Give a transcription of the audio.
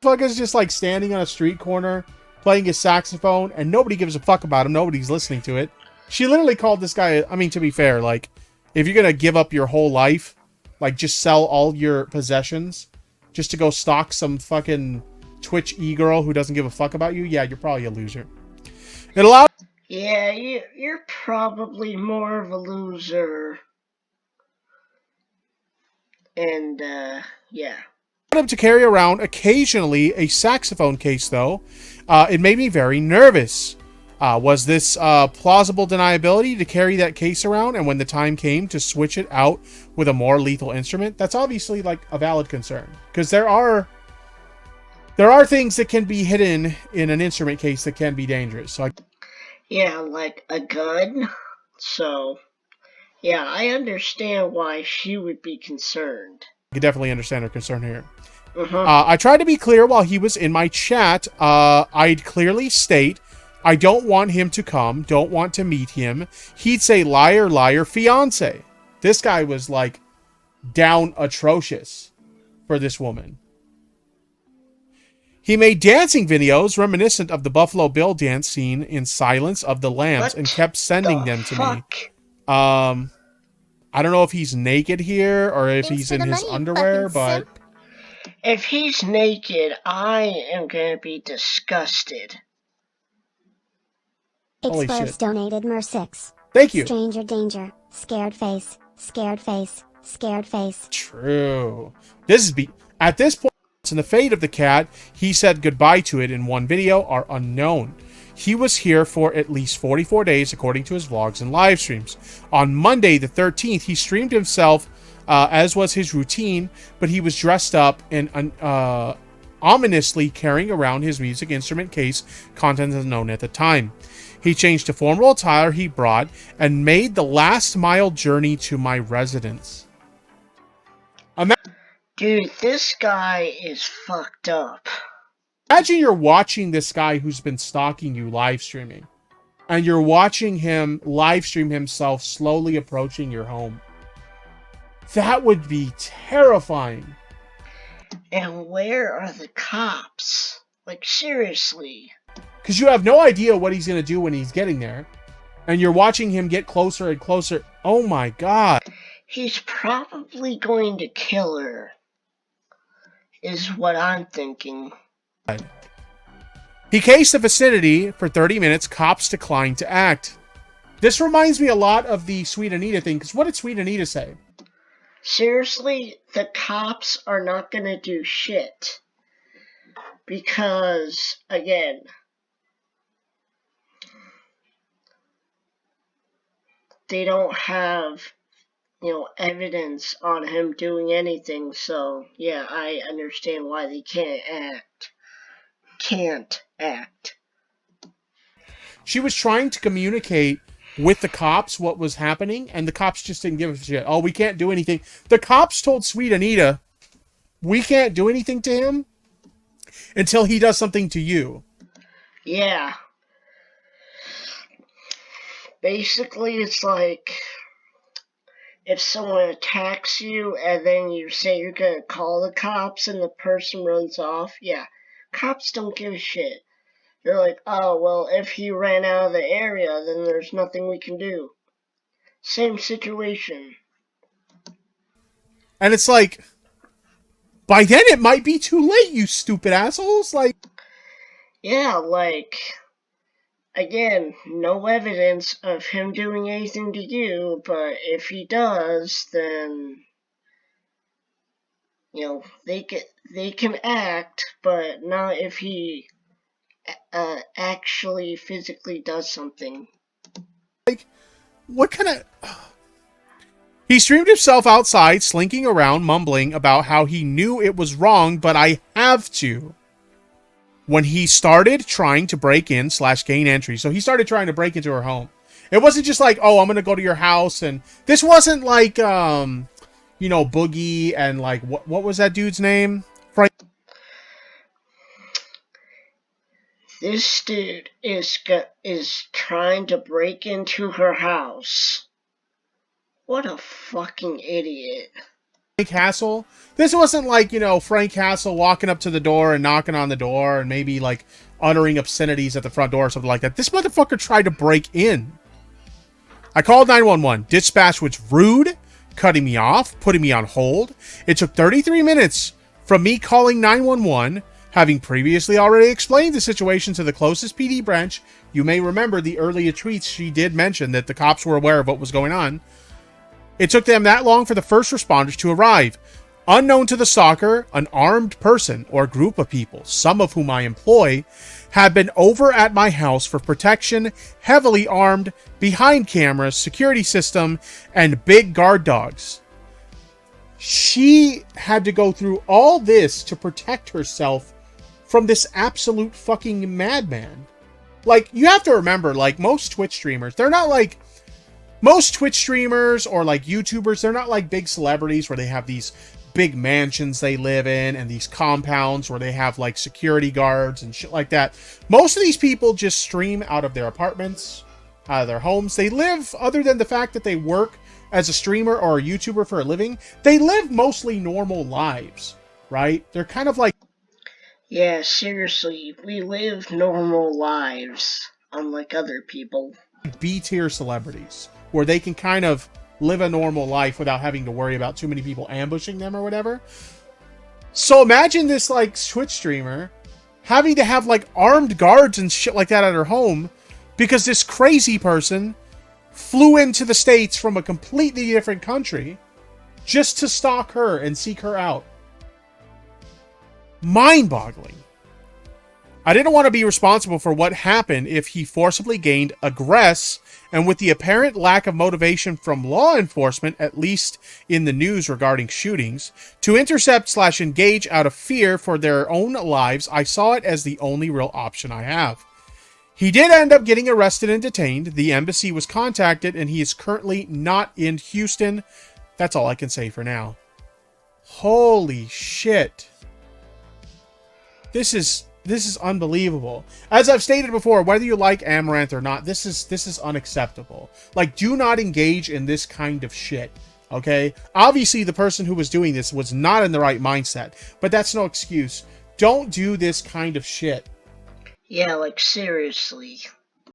Motherfucker's just like standing on a street corner playing his saxophone, and nobody gives a fuck about him. Nobody's listening to it. She literally called this guy. I mean, to be fair, like, if you're gonna give up your whole life, like, just sell all your possessions just to go stalk some fucking Twitch e-girl who doesn't give a fuck about you, yeah, you're probably a loser. It allows... Yeah, you're probably more of a loser. And, yeah. him to carry around occasionally a saxophone case, though. It made me very nervous. Was this plausible deniability to carry that case around, and when the time came to switch it out with a more lethal instrument? That's obviously like a valid concern, because there are things that can be hidden in an instrument case that can be dangerous. So yeah, like a gun. So yeah, I understand why she would be concerned. I could definitely understand her concern here. Uh-huh. I tried to be clear while he was in my chat. I'd clearly state I don't want him to come, don't want to meet him. He'd say, liar, liar, fiance. This guy was like down atrocious for this woman. He made dancing videos reminiscent of the Buffalo Bill dance scene in Silence of the Lambs and kept sending them to me. I don't know if he's naked here or if he's in his underwear, but... If he's naked, I am going to be disgusted. Exposed donated Mer 6. Thank you. Stranger danger. Scared face. Scared face. Scared face. True. At this point in the fate of the cat, he said goodbye to it in one video, are unknown. He was here for at least 44 days, according to his vlogs and live streams. On Monday, the 13th, he streamed himself, as was his routine, but he was dressed up and ominously carrying around his music instrument case, content unknown at the time. He changed to formal attire he brought and made the last mile journey to my residence. Dude, this guy is fucked up. Imagine you're watching this guy who's been stalking you live streaming, and you're watching him live stream himself slowly approaching your home. That would be terrifying. And where are the cops? Like, seriously. Because you have no idea what he's going to do when he's getting there. And you're watching him get closer and closer. Oh my god. He's probably going to kill her, is what I'm thinking. He cased the vicinity for 30 minutes. Cops declined to act. This reminds me a lot of the Sweet Anita thing. Because what did Sweet Anita say? Seriously, the cops are not going to do shit. Because, again, they don't have, evidence on him doing anything. So, yeah, I understand why they can't act. She was trying to communicate with the cops what was happening, and the cops just didn't give a shit. Oh, we can't do anything. The cops told Sweet Anita, we can't do anything to him until he does something to you. Yeah. Basically, it's like if someone attacks you and then you say you're going to call the cops and the person runs off. Yeah, cops don't give a shit. They're like, oh, well, if he ran out of the area, then there's nothing we can do. Same situation. And it's like, by then it might be too late, you stupid assholes. Like, yeah, like, again, no evidence of him doing anything to you, but if he does, then, they can act, but not if he actually physically does something. Like, what kind of... He streamed himself outside, slinking around, mumbling about how he knew it was wrong, but I have to. When he started trying to break in / gain entry, so he started trying to break into her home. It wasn't just like, oh, I'm going to go to your house, and this wasn't like, Boogie and like, what was that dude's name? This dude is trying to break into her house. What a fucking idiot. Frank Castle. This wasn't like, you know, Frank Castle walking up to the door and knocking on the door and maybe like uttering obscenities at the front door or something like that. This motherfucker tried to break in. I called 911. Dispatch was rude, cutting me off, putting me on hold. It took 33 minutes from me calling 911, having previously already explained the situation to the closest PD branch. You may remember the earlier tweets she did mention that the cops were aware of what was going on. It took them that long for the first responders to arrive. Unknown to the stalker, an armed person or group of people, some of whom I employ, had been over at my house for protection, heavily armed, behind cameras, security system, and big guard dogs. She had to go through all this to protect herself from this absolute fucking madman. Like, you have to remember, like, most Twitch streamers, they're not like... Most Twitch streamers or like YouTubers, they're not like big celebrities where they have these big mansions they live in and these compounds where they have like security guards and shit like that. Most of these people just stream out of their apartments, out of their homes. They live, other than the fact that they work as a streamer or a YouTuber for a living, they live mostly normal lives, right? They're kind of like... Yeah, seriously, we live normal lives, unlike other people. B-tier celebrities, where they can kind of live a normal life without having to worry about too many people ambushing them or whatever. So imagine this like Twitch streamer having to have like armed guards and shit like that at her home because this crazy person flew into the States from a completely different country just to stalk her and seek her out. Mind-boggling. I didn't want to be responsible for what happened if he forcibly gained aggress, and with the apparent lack of motivation from law enforcement, at least in the news regarding shootings, to intercept/engage out of fear for their own lives, I saw it as the only real option I have. He did end up getting arrested and detained. The embassy was contacted, and he is currently not in Houston. That's all I can say for now. Holy shit. This is unbelievable. As I've stated before, whether you like Amouranth or not, this is unacceptable. Like, do not engage in this kind of shit, okay? Obviously, the person who was doing this was not in the right mindset, but that's no excuse. Don't do this kind of shit. Yeah, like, seriously.